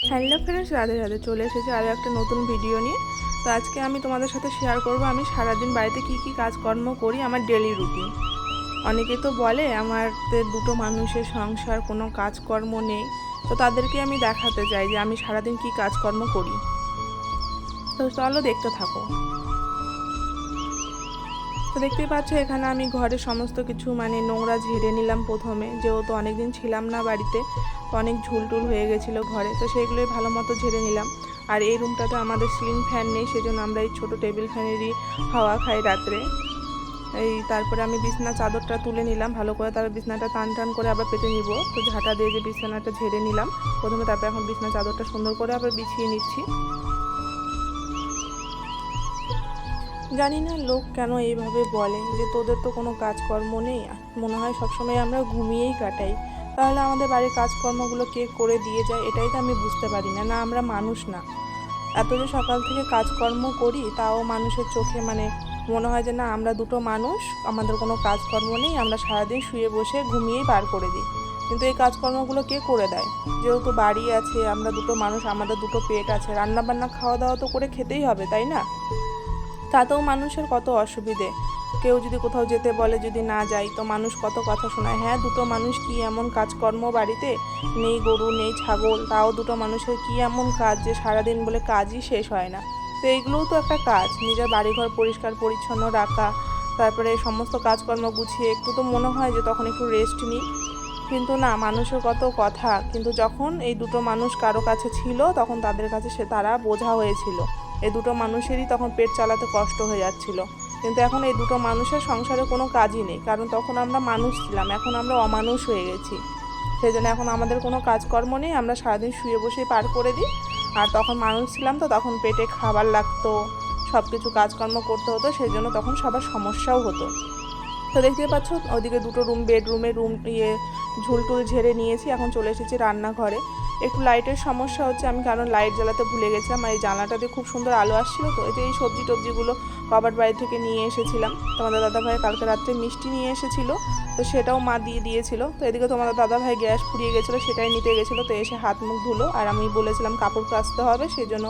Hello friends, Radhe Radhe. চলে এসেছি আরও একটা নতুন ভিডিও নিয়ে। তো আজকে আমি তোমাদের সাথে শেয়ার করব আমি সারাদিন বাড়িতে কি কি কাজকর্ম করি, আমার ডেলি রুটিন। অনেকে তো বলে আমাদের দুটো মানুষের সংসার, কোনো কাজকর্ম নেই। তো তাদেরকে আমি দেখাতে চাই যে আমি সারাদিন কি কাজকর্ম করি। তো চলো দেখতে থাকো। তো দেখতেই পাচ্ছ এখানে আমি ঘরের সমস্ত কিছু নোংরা ঝেড়ে নিলাম প্রথমে, যেহেতু অনেকদিন ছিলাম না বাড়িতে। তো অনেক ঝুলটুল হয়ে গেছিলো ঘরে, তো সেইগুলোই ভালো মতো ঝেড়ে নিলাম। আর এই রুমটাতে আমাদের সিলিং ফ্যান নেই, সেজন্য আমরা এই ছোটো টেবিল ফ্যানেরই হাওয়া খাই রাত্রে। তারপরে আমি বিছনা চাদরটা তুলে নিলাম ভালো করে, তারপর বিছনাটা টান টান করে আবার পেতে নিব। তো ঝাঁটা দিয়ে যে বিছানাটা ঝেড়ে নিলাম প্রথমে, তারপরে এখন বিছনা চাদরটা সুন্দর করে আবার বিছিয়ে নিচ্ছি। জানি না লোক কেন এইভাবে বলে যে তোদের তো কোনো কাজকর্ম নেই, মনে হয় সবসময় আমরা ঘুমিয়েই কাটাই। তাহলে আমাদের বাড়ির কাজকর্মগুলো কে করে দিয়ে যায়, এটাই তো আমি বুঝতে পারি না। না আমরা মানুষ না? এত যে সকাল থেকে কাজকর্ম করি, তাও মানুষের চোখে মনে হয় যে না আমরা দুটো মানুষ, আমাদের কোনো কাজকর্ম নেই, আমরা সারাদিন শুয়ে বসে ঘুমিয়েই পার করে দিই। কিন্তু এই কাজকর্মগুলো কে করে দেয়? যেহেতু বাড়ি আছে, আমরা দুটো মানুষ, আমাদের দুটো পেট আছে, রান্না বান্না খাওয়া দাওয়া তো করে খেতেই হবে, তাই না? তাতেও মানুষের কত অসুবিধে। কেউ যদি কোথাও যেতে বলে, যদি না যাই, তো মানুষ কত কথা শোনায়। হ্যাঁ, দুটো মানুষ কি এমন কাজকর্ম বাড়িতে নেই? গরু নেই, ছাগল, তাও দুটো মানুষের কি এমন কাজ যে সারাদিন বলে কাজই শেষ হয় না? তো এইগুলোও তো একটা কাজ, নিজের বাড়িঘর পরিষ্কার পরিচ্ছন্ন রাখা, তারপরে সমস্ত কাজকর্ম গুছিয়ে একটু তো মনে হয় যে তখন একটু রেস্ট নিই। কিন্তু না, মানুষের কত কথা। কিন্তু যখন এই দুটো মানুষ কারো কাছে ছিল, তখন তাদের কাছে তারা বোঝা হয়েছিল। এই দুটো মানুষেরই তখন পেট চালাতে কষ্ট হয়ে যাচ্ছিল। কিন্তু এখন এই দুটো মানুষের সংসারে কোনো কাজই নেই, কারণ তখন আমরা মানুষ ছিলাম, এখন আমরা অমানুষ হয়ে গেছি। সেই জন্য এখন আমাদের কোনো কাজকর্ম নেই, আমরা সারাদিন শুয়ে বসেই পার করে দিই। আর তখন মানুষ ছিলাম, তো তখন পেটে খাবার লাগতো, সব কিছু কাজকর্ম করতে হতো, সেই জন্য তখন সবার সমস্যাও হতো। তো দেখতে পাচ্ছ ওদিকে দুটো বেডরুমে ঝুলটুল ঝেড়ে নিয়েছি। এখন চলে এসেছি রান্নাঘরে। একটু লাইটের সমস্যা হচ্ছে, আমি কারণ লাইট জ্বালাতে ভুলে গেছিলাম। আর এই জানলাটা দিয়ে খুব সুন্দর আলো আসছিল। তো এই সবজি টবজিগুলো বাবার বাড়ি থেকে নিয়ে এসেছিলাম। তোমাদের দাদাভাই কালকে রাত্রে মিষ্টি নিয়ে এসেছিলো, তো সেটাও মা দিয়ে দিয়েছিল। তো এদিকে তোমাদের দাদাভাই গ্যাস ফুরিয়ে গেছিলো, সেটাই নিতে গেছিলো। তো এসে হাত মুখ ধুলো, আর আমি বলেছিলাম কাপড় কাচতে হবে, সেই জন্য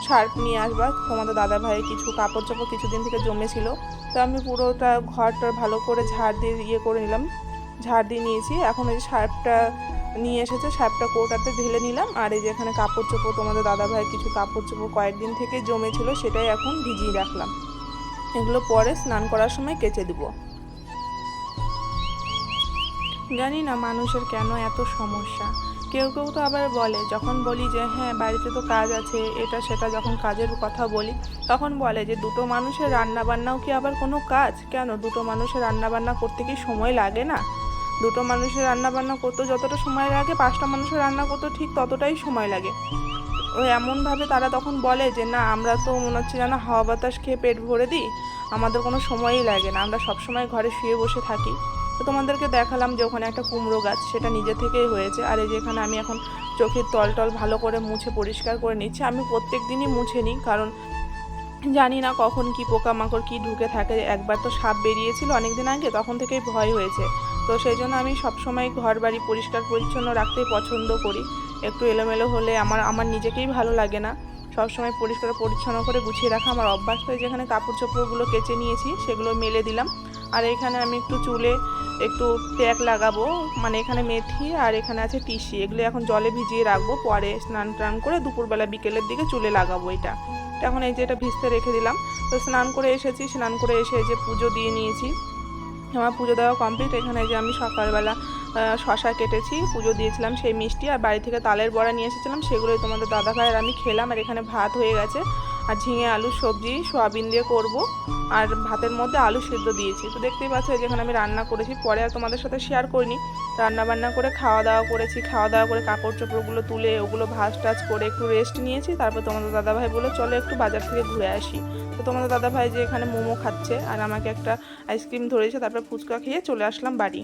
সার্ফ নিয়ে আসবা। তোমাদের দাদাভাই কিছু কাপড় চাপড় কিছুদিন থেকে জমেছিল, তো আমি পুরোটা ঘরটা ভালো করে ঝাড় দিয়ে করে নিলাম, ঝাড় দিয়ে নিয়েছি। এখন এই সার্ফটা নিয়ে এসেছে, সার্ফটা কৌটাতে ঢেলে নিলাম। আর এই যে এখানে কাপড় চোপড়, তোমাদের দাদাভাই কিছু কাপড় চোপড় কয়েকদিন থেকে জমেছিল, সেটাই এখন ভিজিয়ে রাখলাম। এগুলো পরে স্নান করার সময় কেচে দিব। জানি না মানুষের কেন এত সমস্যা। কেউ কেউ তো আবার বলে, যখন বলি যে হ্যাঁ বাড়িতে তো কাজ আছে, এটা সেটা, যখন কাজের কথা বলি, তখন বলে যে দুটো মানুষের রান্না বান্নাও কি আবার কোনো কাজ? কেন, দুটো মানুষের রান্না বান্না করতে কি সময় লাগে না? দুটো মানুষের রান্না বান্না করতে যতটা সময় লাগে, পাঁচটা মানুষের রান্না করতে ঠিক ততটাই সময় লাগে। ওই এমনভাবে তারা তখন বলে যে না আমরা তো মনে হচ্ছে যেন হাওয়া বাতাস খেয়ে পেট ভরে দিই, আমাদের কোনো সময়ই লাগে না, আমরা সবসময় ঘরে শুয়ে বসে থাকি। তো তোমাদেরকে দেখালাম যে ওখানে একটা কুমড়ো গাছ, সেটা নিজে থেকেই হয়েছে। আর এই যে এখানে আমি এখন চোখের তল ভালো করে মুছে পরিষ্কার করে নিচ্ছি। আমি প্রত্যেক দিনই মুছে নিই, কারণ জানি না কখন কি পোকামাকড় কি ঢুকে থাকে। একবার তো সাপ বেরিয়েছিল অনেকদিন আগে, তখন থেকেই ভয় হয়েছে। তো সেই জন্য আমি সবসময় ঘর বাড়ি পরিষ্কার পরিচ্ছন্ন রাখতেই পছন্দ করি। একটু এলোমেলো হলে আমার আমার নিজেকেই ভালো লাগে না। সবসময় পরিষ্কার পরিচ্ছন্ন করে গুছিয়ে রাখা আমার অভ্যাস। তো যেখানে কাপড় চোপড়গুলো কেচে নিয়েছি, সেগুলো মেলে দিলাম। আর এখানে আমি একটু চুলে একটু প্যাক লাগাবো, এখানে মেথি আর এখানে আছে তিসি, এগুলো এখন জলে ভিজিয়ে রাখবো, পরে স্নান টান করে দুপুরবেলা বিকেলের দিকে চুলে লাগাবো এটা। এখন এই যে এটা ভিজতে রেখে দিলাম। তো স্নান করে এসেছি, স্নান করে এসে যে পুজো দিয়ে নিয়েছি, আমার পুজো দেওয়া কমপ্লিট। এখানে যে আমি সকালবেলা শশা কেটেছি, পুজো দিয়েছিলাম, সেই মিষ্টি আর বাড়ি থেকে তালের বড়া নিয়ে এসেছিলাম, সেগুলোই তোমাদের দাদাভাই আর আমি খেলাম। আর এখানে ভাত হয়ে গেছে, আর ঝিঙে আলুর সবজি সোয়াবিন দিয়ে করব, আর ভাতের মধ্যে আলু সিদ্ধ দিয়েছি। তো দেখতেই পাচ্ছ যেখানে আমি রান্না করেছি, পরে আর তোমাদের সাথে শেয়ার করিনি। রান্না বান্না করে খাওয়া দাওয়া করেছি, খাওয়া দাওয়া করে কাপড় চোপড়গুলো তুলে ওগুলো ভাঁজ টাজ করে একটু রেস্ট নিয়েছি। তারপর তোমাদের দাদাভাই বললো চলো একটু বাজার থেকে ঘুরে আসি। তো তোমাদের দাদাভাই যে এখানে মোমো খাচ্ছে, আর আমাকে একটা আইসক্রিম ধরেছে, তারপর ফুচকা খেয়ে চলে আসলাম বাড়ি।